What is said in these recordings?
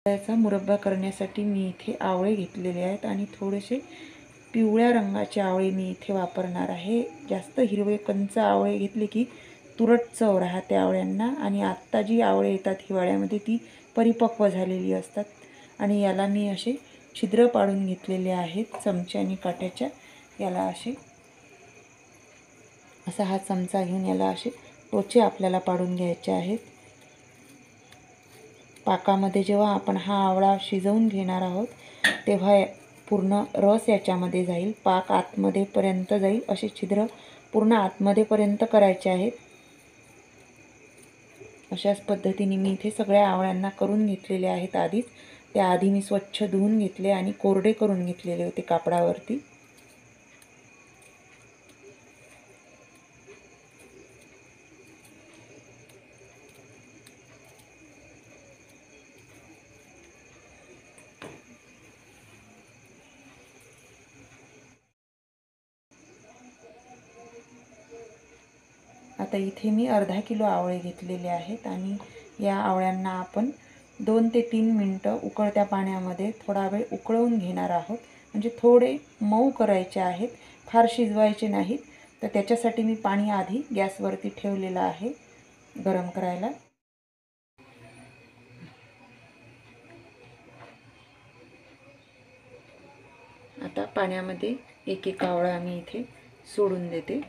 याचा मुरब्बा करण्यासाठी मी इथे आवळे घेतलेले आहेत आणि थोडेसे पिवळ्या रंगाचे आवळे मी इथे वापरणार आहे। जास्त हिरवे कंच आवळे घेतले की तुरट चव राहते आवळ्यांना आणि आत्ता जी आवळे येतात हिवाळ्यामध्ये ती परिपक्व झालेली असतात। आणि याला मी असे छिद्र पाडून घेतलेले आहेत चमच्याने काट्याच्या। याला असा हा चमचा घेऊन याला असे टोचे आपल्याला पाडून घ्यायचे आहेत। पाकामध्ये जेव्हा आपण हा आवळा शिजवून घेणार आहोत तेव्हा पूर्ण रस याच्यामध्ये जाईल, पाक आतमध्ये पर्यंत जाईल, असे छिद्र पूर्ण आतमध्ये पर्यंत करायचे आहेत। अशाच पद्धतीने मी इथे सगळ्या आवळ्यांना करून घेतलेले आहेत आधीच। त्याआधी मी स्वच्छ धुवून घेतले आणि कोरडे करून घेतलेले होते कापडावरती। आता इथे मी अर्धा किलो आवळे घेतलेले आहेत आणि या आवळ्यांना आपण 2 ते 3 मिनिटं उकळत्या पाण्यामध्ये थोडा वेळ उकळवून घेणार आहोत। म्हणजे थोडे मऊ करायचे आहेत, फार शिजवायचे नाहीत। तर त्याच्यासाठी मी पाणी आधी गॅसवरती ठेवलेलं आहे गरम करायला। आता पाण्यामध्ये एक एक आवळा मी इथे सोडून देते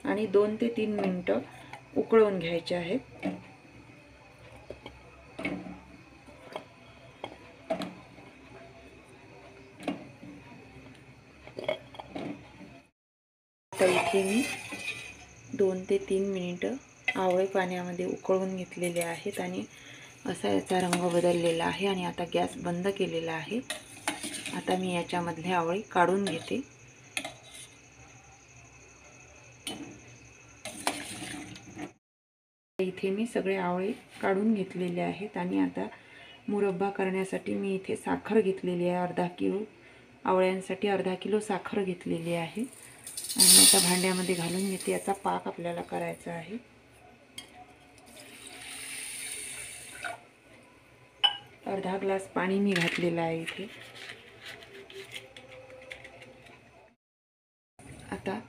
आणि 2 ते 3 मिनिटं उकळवून घ्यायचे आहेत। आता इथे मी 2 ते 3 मिनिटं आवळे पाण्यामध्ये उकळवून घेतलेले आहेत आणि असा याचा रंग बदललेला आहे आणि आता गॅस बंद केलेला आहे। आता मी याच्यामधले आवळे काढून घेते। इथे मी सगळे आवळे काढून घेतलेले आहेत आणि आता मुरब्बा करण्यासाठी मी इथे साखर घेतलेली आहे। अर्धा किलो आवळ्यांसाठी अर्धा किलो साखर घेतलेली आहे आणि आता भांड्यामध्ये घालून घेते। याचा पाक आपल्याला करायचा आहे। अर्धा ग्लास पाणी मी घातलेलं आहे इथे। आता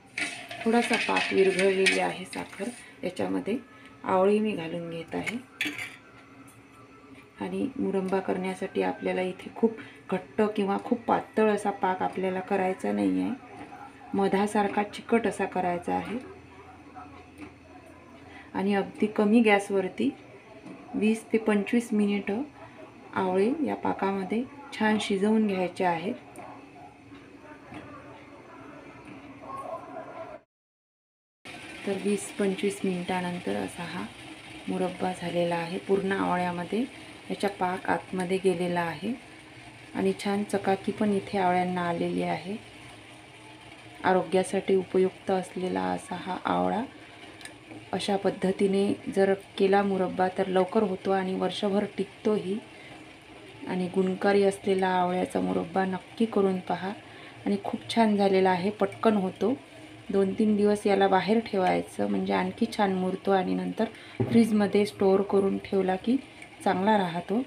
थोडासा पाक विरघळलेली आहे साखर, याच्यामध्ये आवळे मी घालून घेत आहे। आणि मुरब्बा करण्यासाठी आपल्याला इथे खूप घट्ट किंवा खूप पातळ असा पाक आपल्याला करायचा नाही आहे, मधासारखा चिकट असा करायचा आहे। आणि अगदी कमी गॅसवरती 20 ते 25 मिनिटं आवळे या पाकामध्ये छान शिजवून घ्यायचे आहेत। तर 20-25 मिनिटानंतर असा हा मुरब्बा झालेला आहे। पूर्ण आवळ्यामध्ये याचा पाक आतमध्ये गेलेला आहे आणि छान चकाकी पण इथे आवळ्यांना आलेली आहे। आरोग्यासाठी उपयुक्त असलेला असा हा आवळा अशा पद्धतीने जर केला मुरब्बा तर लवकर होतो आणि वर्षभर टिकतोही। आणि गुणकारी असलेला आवळ्याचा मुरब्बा नक्की करून पहा आणि खूप छान झालेला आहे, पटकन होतो। 2-3 दिवस याला बाहेर ठेवायचं म्हणजे आणखी छान मुरतो आणि नंतर फ्रीजमध्ये स्टोअर करून ठेवला की चांगला राहतो।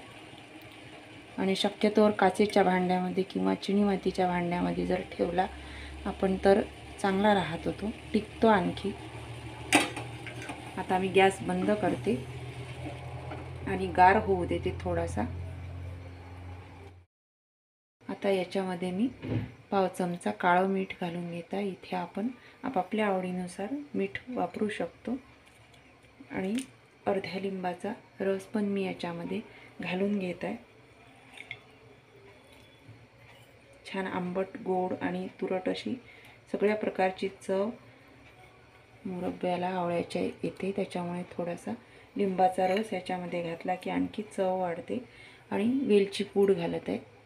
आणि शक्यतोवर काचेच्या भांड्यामध्ये किंवा चिनी मातीच्या भांड्यामध्ये जर ठेवला आपण तर चांगला राहतो, तो टिकतो आणखी। आता मी गॅस बंद करते आणि गार होऊ देते थोडासा। आता याच्यामध्ये मी पाव चमचा काळं मीठ घालून घेत आहे। इथे आपण आपापल्या आवडीनुसार मीठ वापरू शकतो। आणि अर्ध्या लिंबाचा रस पण मी याच्यामध्ये घालून घेत आहे। छान आंबट, गोड आणि तुरट अशी सगळ्या प्रकारची चव मुरब्ब्याला आवळ्याच्या येते। त्याच्यामुळे थोडासा लिंबाचा रस याच्यामध्ये घातला की आणखी चव वाढते। आणि वेलची पूड घालत आहे।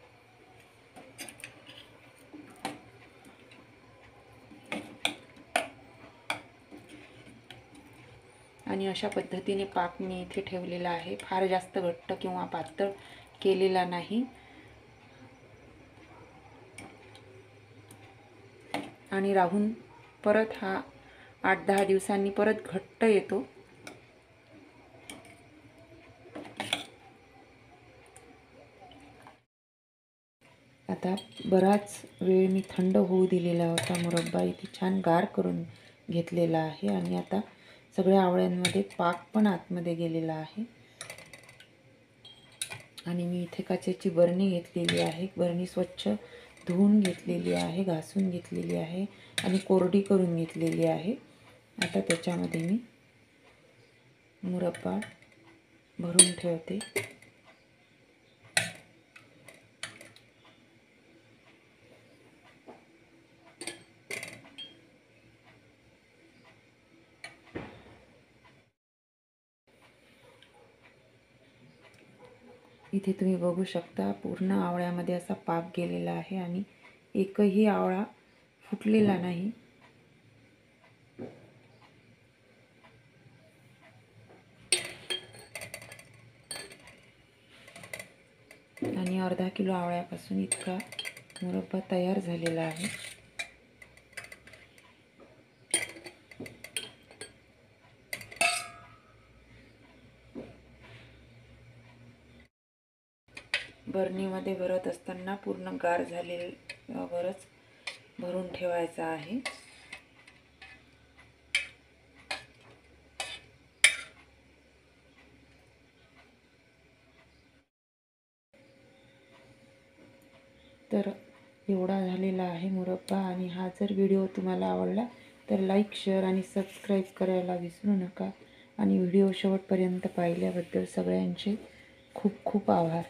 आणि अशा पद्धतीने पाक मी इथे ठेवलेला आहे, फार जास्त घट्ट किंवा पातळ केलेला नाही। आणि राहून परत हा 8-10 दिवसांनी परत घट्ट येतो। आता बराच वेळ मी थंड होऊ दिलेला होता मुरब्बा. इथे छान गार करून घेतलेला आहे आणि आता सगळ्या आवळ्यांमध्ये पाक पण आतमध्ये गेलेला आहे. आणि मी इथे काचेची बरणी घेतलेली आहे. बरणी स्वच्छ धुवून घेतलेली आहे, घासून घेतलेली आहे आणि कोरडी करून घेतलेली आहे. आता त्याच्यामध्ये मी मुरब्बा भरून ठेवते. इथे तुम्ही बघू शकता पूर्ण आवळ्यामध्ये असा पाक गेलेला आहे आणि एकही आवळा फुटलेला नाही. आणि अर्धा किलो आवळ्यापासून इतका मुरब्बा तयार झालेला आहे. बरणीमध्ये भरत असताना पूर्ण गार झालेल्यावरच भरून ठेवायचा आहे. तर एवढा झालेला आहे मुरब्बा. आणि हा जर व्हिडिओ तुम्हाला आवडला तर लाईक, शेअर आणि सबस्क्राईब करायला विसरू नका. आणि व्हिडिओ शेवटपर्यंत पाहिल्याबद्दल सगळ्यांचे खूप खूप आभार.